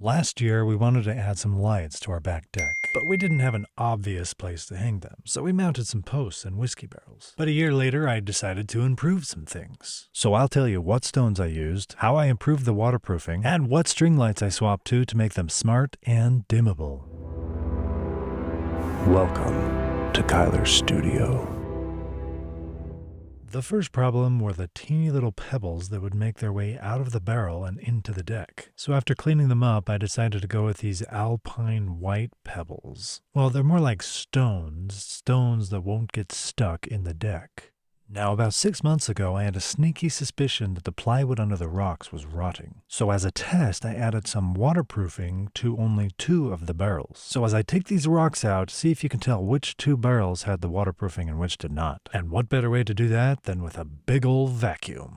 Last year, we wanted to add some lights to our back deck, but we didn't have an obvious place to hang them, so we mounted some posts and whiskey barrels. But a year later, I decided to improve some things. So I'll tell you what stones I used, how I improved the waterproofing, and what string lights I swapped to make them smart and dimmable. Welcome to Kyler's studio. The first problem were the teeny little pebbles that would make their way out of the barrel and into the deck. So after cleaning them up, I decided to go with these alpine white pebbles. Well, they're more like stones that won't get stuck in the deck. Now, about 6 months ago, I had a sneaky suspicion that the plywood under the rocks was rotting. So as a test, I added some waterproofing to only 2 of the barrels. So as I take these rocks out, see if you can tell which 2 barrels had the waterproofing and which did not. And what better way to do that than with a big old vacuum?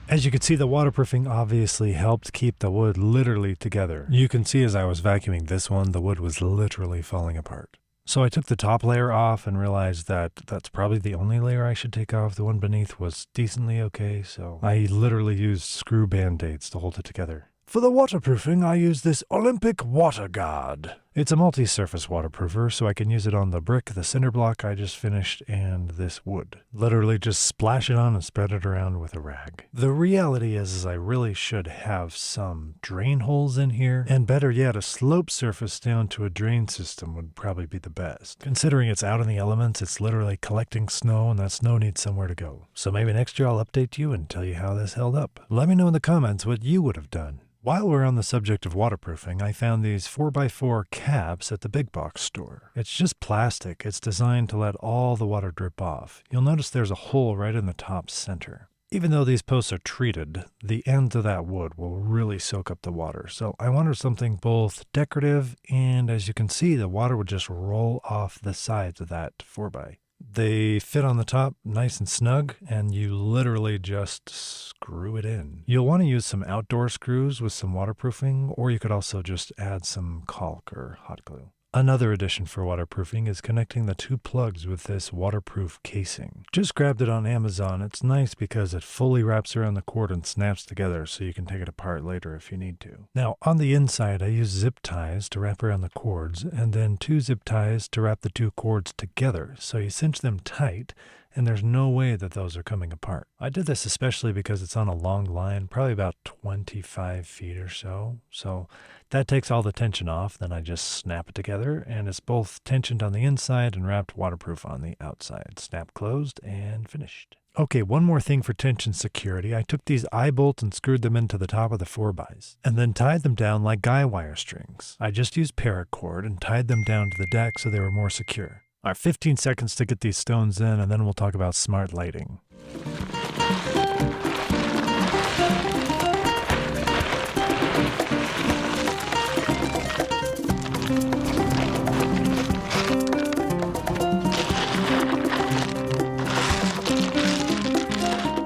As you can see, the waterproofing obviously helped keep the wood literally together. You can see as I was vacuuming this one, the wood was literally falling apart. So I took the top layer off and realized that that's probably the only layer I should take off. The one beneath was decently okay, so I literally used screw band-aids to hold it together. For the waterproofing, I use this Olympic Water Guard. It's a multi-surface waterproofer, so I can use it on the brick, the cinder block I just finished, and this wood. Literally just splash it on and spread it around with a rag. The reality is I really should have some drain holes in here, and better yet, a slope surface down to a drain system would probably be the best. Considering it's out in the elements, it's literally collecting snow, and that snow needs somewhere to go. So maybe next year I'll update you and tell you how this held up. Let me know in the comments what you would have done. While we're on the subject of waterproofing, I found these 4x4 caps at the big box store. It's just plastic. It's designed to let all the water drip off. You'll notice there's a hole right in the top center. Even though these posts are treated, the ends of that wood will really soak up the water. So I wanted something both decorative and, as you can see, the water would just roll off the sides of that 4x. They fit on the top nice and snug, and you literally just screw it in. You'll want to use some outdoor screws with some waterproofing, or you could also just add some caulk or hot glue. Another addition for waterproofing is connecting the 2 plugs with this waterproof casing. Just grabbed it on Amazon. It's nice because it fully wraps around the cord and snaps together so you can take it apart later if you need to. Now on the inside I use zip ties to wrap around the cords and then 2 zip ties to wrap the 2 cords together so you cinch them tight and there's no way that those are coming apart. I did this especially because it's on a long line, probably about 25 feet or so. So that takes all the tension off. Then I just snap it together and it's both tensioned on the inside and wrapped waterproof on the outside. Snap closed and finished. Okay, one more thing for tension security. I took these eye bolts and screwed them into the top of the 4x and then tied them down like guy wire strings. I just used paracord and tied them down to the deck so they were more secure. All right, 15 seconds to get these stones in, and then we'll talk about smart lighting.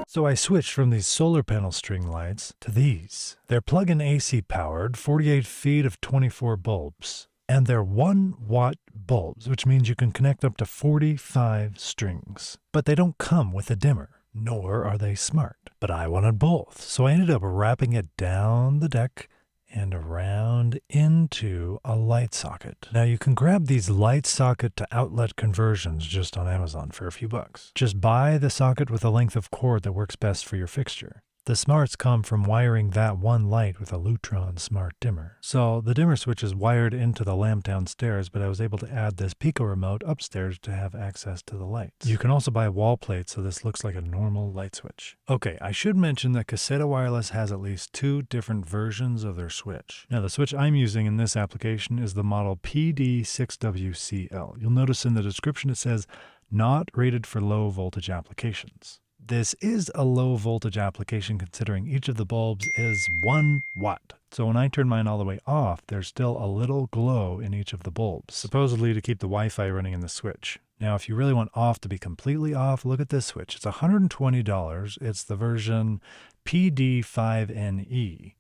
So I switched from these solar panel string lights to these. They're plug-in AC powered, 48 feet of 24 bulbs. And they're 1-watt bulbs, which means you can connect up to 45 strings. But they don't come with a dimmer, nor are they smart. But I wanted both, so I ended up wrapping it down the deck and around into a light socket. Now you can grab these light socket to outlet conversions just on Amazon for a few bucks. Just buy the socket with a length of cord that works best for your fixture. The smarts come from wiring that one light with a Lutron smart dimmer. So the dimmer switch is wired into the lamp downstairs, but I was able to add this Pico remote upstairs to have access to the lights. You can also buy wall plates so this looks like a normal light switch. Okay, I should mention that Caseta Wireless has at least 2 different versions of their switch. Now the switch I'm using in this application is the model PD6WCL. You'll notice in the description it says, not rated for low voltage applications. This is a low voltage application considering each of the bulbs is 1 watt. So when I turn mine all the way off, there's still a little glow in each of the bulbs, supposedly to keep the Wi-Fi running in the switch. Now, if you really want off to be completely off, look at this switch. It's $120. It's the version PD5NE.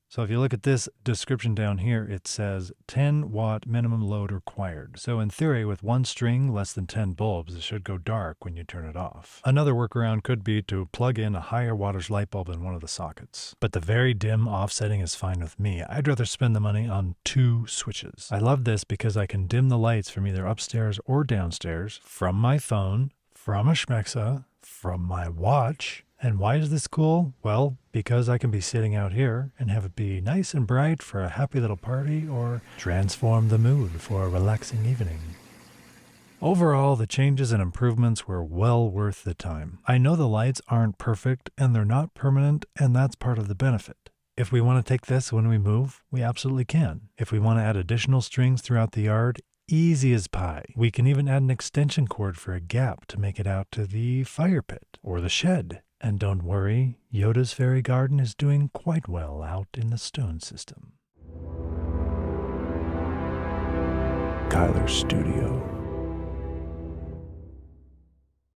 So if you look at this description down here, it says 10 watt minimum load required. So in theory, with one string, less than 10 bulbs, it should go dark when you turn it off. Another workaround could be to plug in a higher wattage light bulb in one of the sockets. But the very dim offsetting is fine with me. I'd rather spend the money on 2 switches. I love this because I can dim the lights from either upstairs or downstairs, from my phone, from a Schmexa, from my watch. And why is this cool? Well, because I can be sitting out here and have it be nice and bright for a happy little party or transform the mood for a relaxing evening. Overall, the changes and improvements were well worth the time. I know the lights aren't perfect and they're not permanent, and that's part of the benefit. If we want to take this when we move, we absolutely can. If we want to add additional strings throughout the yard, easy as pie. We can even add an extension cord for a gap to make it out to the fire pit or the shed. And don't worry, Yoda's fairy garden is doing quite well out in the stone system. Kyler's Studio.